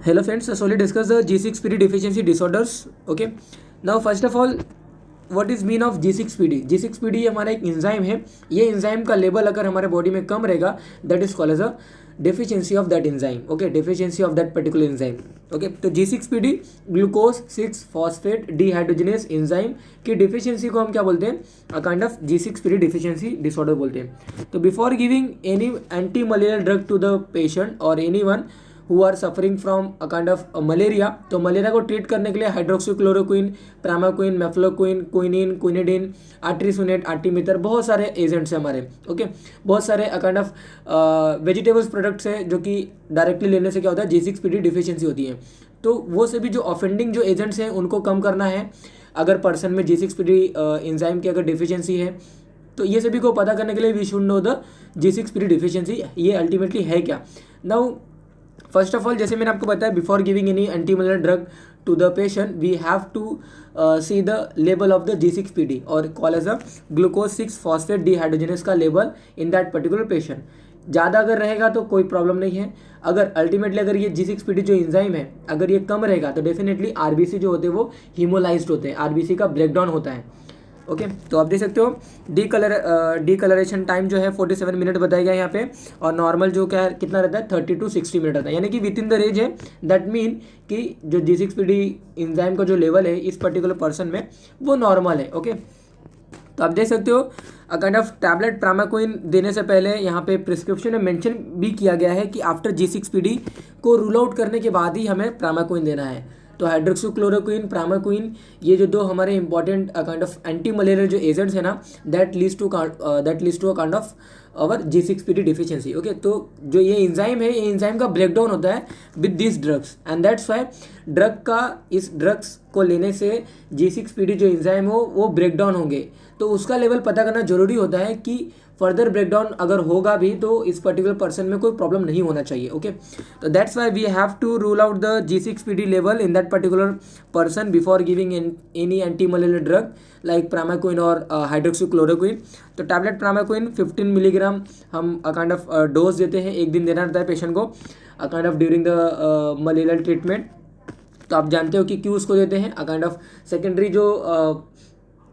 Hello friends, so let's discuss the G6PD deficiency disorders. Okay, now first of all, what is mean of G6PD? G6PD हमारा एक enzyme है. ये enzyme का level अगर हमारे body में कम रहेगा, that is called as a deficiency of that enzyme. Okay, deficiency of that particular enzyme. Okay, तो G6PD glucose 6 phosphate dehydrogenase enzyme की डिफिशियंसी को हम क्या बोलते हैं? A kind of G6PD deficiency disorder बोलते हैं. तो before giving any anti malarial drug to the patient और any one who are suffering from a kind of malaria, तो मलेरिया को ट्रीट करने के लिए हाइड्रोक्सीक्लोरोक्विन, प्रामाक्विन, मेफ्लोक्विन, क्विनिन, क्विनिडिन, आर्ट्रीसोनेट, आर्टिमितर, बहुत सारे एजेंट्स हैं हमारे. ओके, बहुत सारे काइंड ऑफ वेजिटेबल्स प्रोडक्ट्स हैं जो कि डायरेक्टली लेने से क्या होता है? G6PD डिफिशियंसी होती है. तो वो सभी जो ऑफेंडिंग जो एजेंट्स हैं उनको कम करना है. अगर पर्सन में G6PD एंजाइम की अगर डिफिशियंसी है, तो ये सभी को पता करने के लिए we should know the G6PD deficiency ये अल्टीमेटली है क्या. नाउ फर्स्ट ऑफ ऑल, जैसे मैंने आपको बताया, before giving any anti malarial drug to the patient we have to see the level of the G6PD और call as a glucose 6 phosphate dehydrogenase का level in that particular patient. ज़्यादा अगर रहेगा तो कोई प्रॉब्लम नहीं है. अगर अल्टीमेटली अगर ये G6PD जो इंजाइम है अगर ये कम रहेगा तो डेफिनेटली आरबीसी जो होते हैं वो हीमोलाइज्ड होते हैं, आरबीसी का ब्रेकडाउन होता है. ओके, तो आप देख सकते हो डीकलरेशन टाइम जो है 47 मिनट बताया गया यहाँ पे, और नॉर्मल जो क्या है कितना रहता है 30 to 60 मिनट रहता है, यानी कि विद इन द रेंज है. दैट मीन कि जो G6PD इंजाइम का जो लेवल है इस पर्टिकुलर पर्सन में वो नॉर्मल है. ओके, तो आप देख सकते हो अ काइंड ऑफ टैबलेट प्रामाक्विन देने से पहले यहाँ पे प्रिस्क्रिप्शन में मेंशन भी किया गया है कि आफ्टर G6PD को रूल आउट करने के बाद ही हमें प्रामाक्विन देना है. तो हाइड्रोक्सीक्लोरोक्विन, प्रामाक्विन, ये जो दो हमारे important kind of anti malarial जो एजेंट्स है ना, that leads to a kind of our G6PD deficiency. Okay, तो जो ये इंजाइम है ये इंजाइम का ब्रेकडाउन होता है with this drugs, and that's Y इस ड्रग्स को लेने से G6PD जो इंजाइम हो वो ब्रेकडाउन होंगे. तो उसका लेवल पता करना जरूरी होता है कि फर्दर ब्रेकडाउन अगर होगा भी तो इस पर्टिकुलर पर्सन में कोई प्रॉब्लम नहीं होना चाहिए. ओके, तो that's why we have to rule out the G6PD level in that particular person before giving any anti malarial drug like primaquine और हाइड्रोक्सीक्लोरोक्विन. तो टैबलेट प्रामाक्विन 15 मिलीग्राम हम काइंड ऑफ डोज देते हैं, एक दिन देना रहता है पेशेंट को kind of during the malarial treatment. तो आप जानते हो कि क्यों उसको देते हैं? काइंड ऑफ सेकेंडरी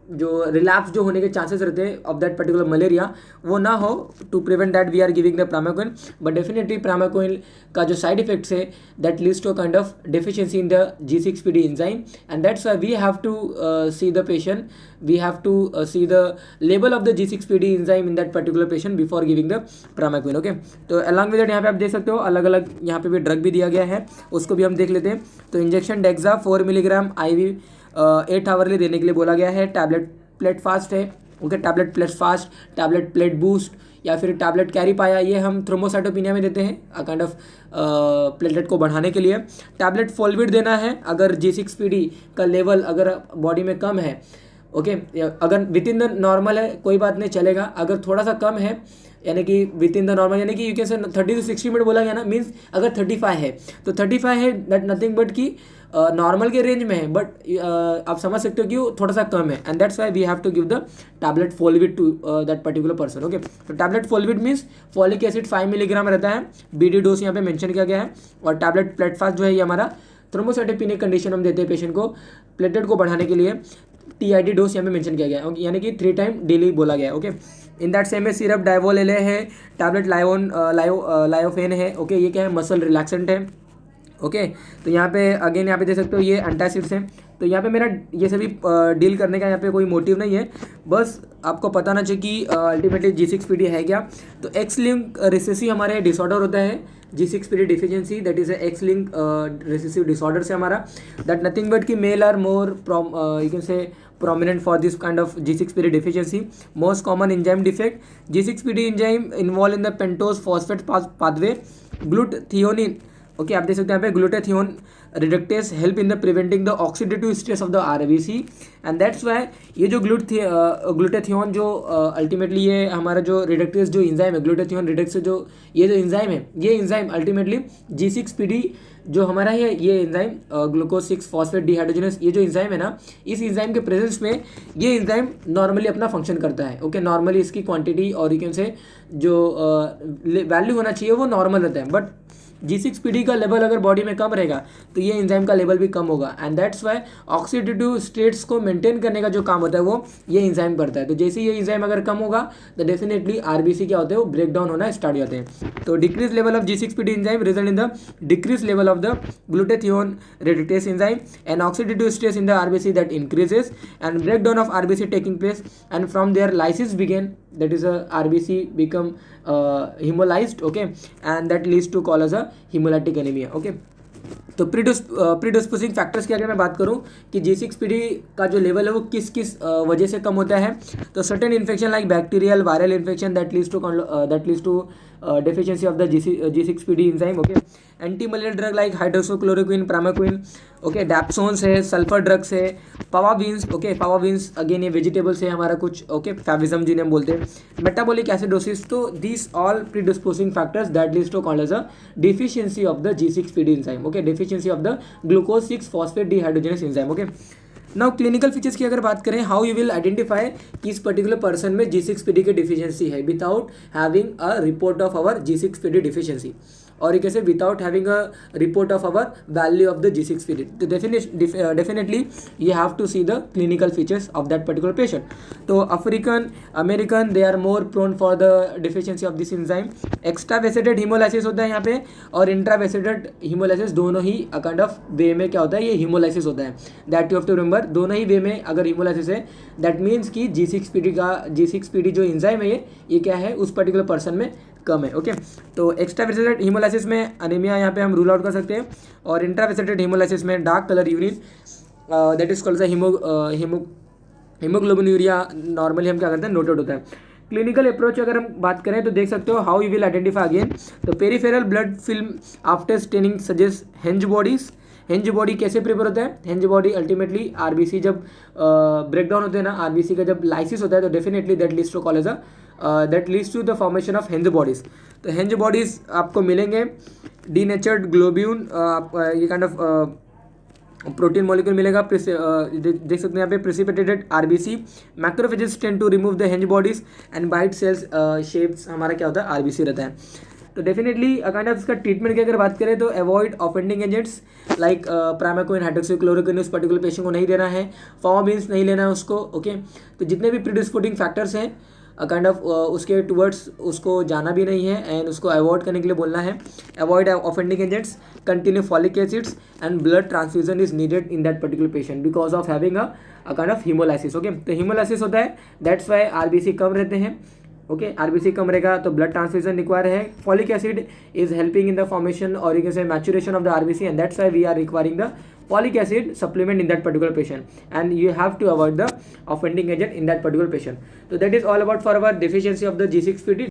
जो रिलैप्स जो होने के चांसेस रहते हैं ऑफ दैट पर्टिकुलर मलेरिया वो ना हो, to prevent that we are giving the primaquine. But definitely primaquine का जो साइड इफेक्ट्स है that leads to kind of deficiency in the G6PD enzyme, and that's why we have to see the patient, we have to see the level of the G6PD enzyme in that particular patient before giving the primaquine. Okay, तो along with that यहाँ पे आप देख सकते हो अलग अलग यहाँ पे भी ड्रग भी दिया गया है, उसको भी हम देख लेते हैं. तो injection DEXA 4 milligram IV 8 hourly देने के लिए बोला गया है. टैबलेट प्लेट फास्ट है. Okay, tablet plate fast, tablet plate boost या फिर टैबलेट कैरी पाया, ये हम थ्रोम्बोसाइटोपिनिया में देते हैं काइंड ऑफ प्लेटलेट को बढ़ाने के लिए. टैबलेट फोल्विड देना है अगर G6PD का लेवल अगर बॉडी में कम है. ओके, अगर विद इन द नॉर्मल है कोई बात नहीं चलेगा, अगर थोड़ा सा कम है यानी कि विद इन द नॉर्मल यानी कि यू कैन से 30 to 60 मिनट बोला गया ना, मीन्स अगर 35 है तो 35 है दैट नथिंग बट कि नॉर्मल के रेंज में है, बट आप समझ सकते हो कि वो थोड़ा सा कम है, and that's why we have to give the tablet folvite to that particular person. Okay, तो tablet folvite means folic acid 5 milligram रहता है, BD डोज यहाँ पे मेंशन किया गया है. और टैबलेट प्लेटफास्ट जो है ये हमारा थ्रोम्बोसाइटोपेनिक कंडीशन हम देते हैं पेशेंट को प्लेटलेट को बढ़ाने के लिए. TID डोज यहाँ पे मेंशन किया गया है, यानी कि 3 टाइम डेली बोला गया है. ओके, इन दैट सेम में सिरप डाइवोलेले है, टैबलेट लायोफेन है. ओके, ये क्या है? मसल रिलैक्सेंट है. ओके, तो यहाँ पे अगेन यहाँ पे देख सकते हो ये एंटासिड्स हैं. तो यहाँ पे मेरा ये सभी डील करने का यहाँ पे कोई मोटिव नहीं है, बस आपको पता ना चाहिए कि अल्टीमेटली G6PD है क्या. तो एक्स लिंक रिसेसिव हमारे डिसऑर्डर होता है G6PD deficiency, that is X link recessive disorder से हमारा, दैट नथिंग बट कि male are more you can say prominent for this kind of G6PD deficiency. Most common enzyme defect, G6PD enzyme involved in the pentose phosphate pathway. Glutathione, okay, आप देख सकते हैं यहाँ पे glutathione reductase help in the preventing the oxidative stress of the RBC, and that's Y ये जो glutathione जो ultimately ये हमारा जो रिडक्टेस जो इंजाइम है ग्लूटाथियोन रिडक्स जो ये जो इंजाइम है ये इंजाइम अल्टीमेटली G6PD जो हमारा है ये इंजाइम ग्लूकोज 6 फॉस्फेट डिहाइड्रोजनेस ये जो इंजाइम है ना, इस इंजाइम के प्रेजेंस में ये इंजाइम नॉर्मली अपना फंक्शन करता है. ओके, नॉर्मली इसकी क्वांटिटी और यू कैन से जो वैल्यू होना चाहिए वो नॉर्मल रहता है, बट G6PD का लेवल अगर बॉडी में कम रहेगा तो ये एंजाइम का लेवल भी कम होगा, and that's Y oxidative states को मेंटेन करने का जो काम होता है वो ये एंजाइम करता है। तो जैसे ये एंजाइम अगर कम होगा तो डेफिनेटली आरबीसी क्या होते हैं, वो ब्रेक डाउन होना स्टार्ट हो जाते हैं। तो decrease level of G6PD enzyme result in the decrease level of the glutathione reductase enzyme and oxidative stress in the RBC that increases and breakdown of RBC taking place, and from there lysis begin, that is a RBC become hemolyzed, okay, and that leads to call as a hemolytic anemia, okay। तो प्रीडिस्पोजिंग factors की अगर मैं बात करूं कि G6PD का जो level है वो किस किस वजह से कम होता है, तो certain infection like bacterial viral infection that leads to deficiency of the G6PD enzyme, okay। Anti malarial drug like hydroxychloroquine, primaquine, okay, dapsones है, सल्फर ड्रग्स है, पावाबीन्स, ओके, पावाबीन्स अगेन ये वेजिटेबल्स है हमारा कुछ, ओके, फैविज्म जिन्हें हम बोलते हैं, मेटाबॉलिक एसिडोसिस। तो this all predisposing factors that leads to called as a deficiency of the G6PD enzyme, okay, deficiency of the glucose 6 phosphate dehydrogenase enzyme, okay. Now clinical features की अगर बात करें, how you will identify कि इस particular person में G6PD की deficiency है without having a report of our G6PD deficiency, और एक ऐसे without having a report of our value of the G6PD। तो definitely you have to see the clinical features of that particular patient. तो African, American, they are more prone for the deficiency of this enzyme. Extravasated haemolysis होता है यहाँ पे, और इंट्रावेसेटेड haemolysis, दोनों ही kind of वे में क्या होता है, ये हीमोलाइसिस होता है, that you have to remember. दोनों ही वे में अगर हीमोलाइसिस है दैट मीन्स कि G6PD जो एंजाइम है ये क्या है उस पर्टिकुलर पर्सन में कम है, ओके। तो एक्स्ट्रावेसेटेड हीमोलाइसिस में अनीमिया यहाँ पे हम रूल आउट कर सकते हैं, और इंट्रावेसेटेड हीमोलाइसिस में dark colour urine that is called haemoglobinuria normally हम क्या करते हैं, नोटेड होता है। क्लिनिकल अप्रोच अगर हम बात करें तो देख सकते हो how you will identify again. तो peripheral blood film after staining suggest Heinz bodies. Heinz body कैसे प्रिपेयर होता है, हेंज बॉडी अल्टीमेटली आरबीसी जब ब्रेकडाउन होते हैं ना, आरबीसी का जब लाइसिस होता है तो definitely that leads to call as that leads to the formation of Heinz bodies. तो हेंज बॉडीज आपको मिलेंगे, डीनेचर्ड ग्लोब्यून, ये काइंड ऑफ प्रोटीन मॉलिक्यूल मिलेगा, देख सकते हैं यहाँ पे precipitated RBC, macrophages tend to remove the Heinz bodies and white cells shapes हमारा क्या होता है, आरबीसी रहता है। तो डेफिनेटली काइंड ऑफ इसका ट्रीटमेंट की अगर बात करें तो avoid offending agents like primaquine, hydroxychloroquine उस पर्टिकुलर पेशेंट को नहीं देना है, फॉर्माबीन्स नहीं लेना है उसको, ओके। तो जितने भी प्रीडिस्पोजिंग फैक्टर्स हैं काइंड ऑफ उसके टुवर्ड्स उसको जाना भी नहीं है, एंड उसको अवॉइड करने के लिए बोलना है। Avoid offending agents, continue folic acids and blood transfusion is needed in that particular patient because of having a kind of haemolysis, okay. तो हीमोलाइसिस होता है, दैट्स वाई आरबीसी कम रहते हैं, ओके। आरबीसी कम रहेगा तो ब्लड ट्रांसफ्यूजन रिक्वायर है। Folic acid is helping in the formation और you can say maturation of the RBC, and that's why we are requiring the folic acid supplement in that particular patient, and you have to avoid the offending agent in that particular patient. So that is all about for our deficiency of the G6PD.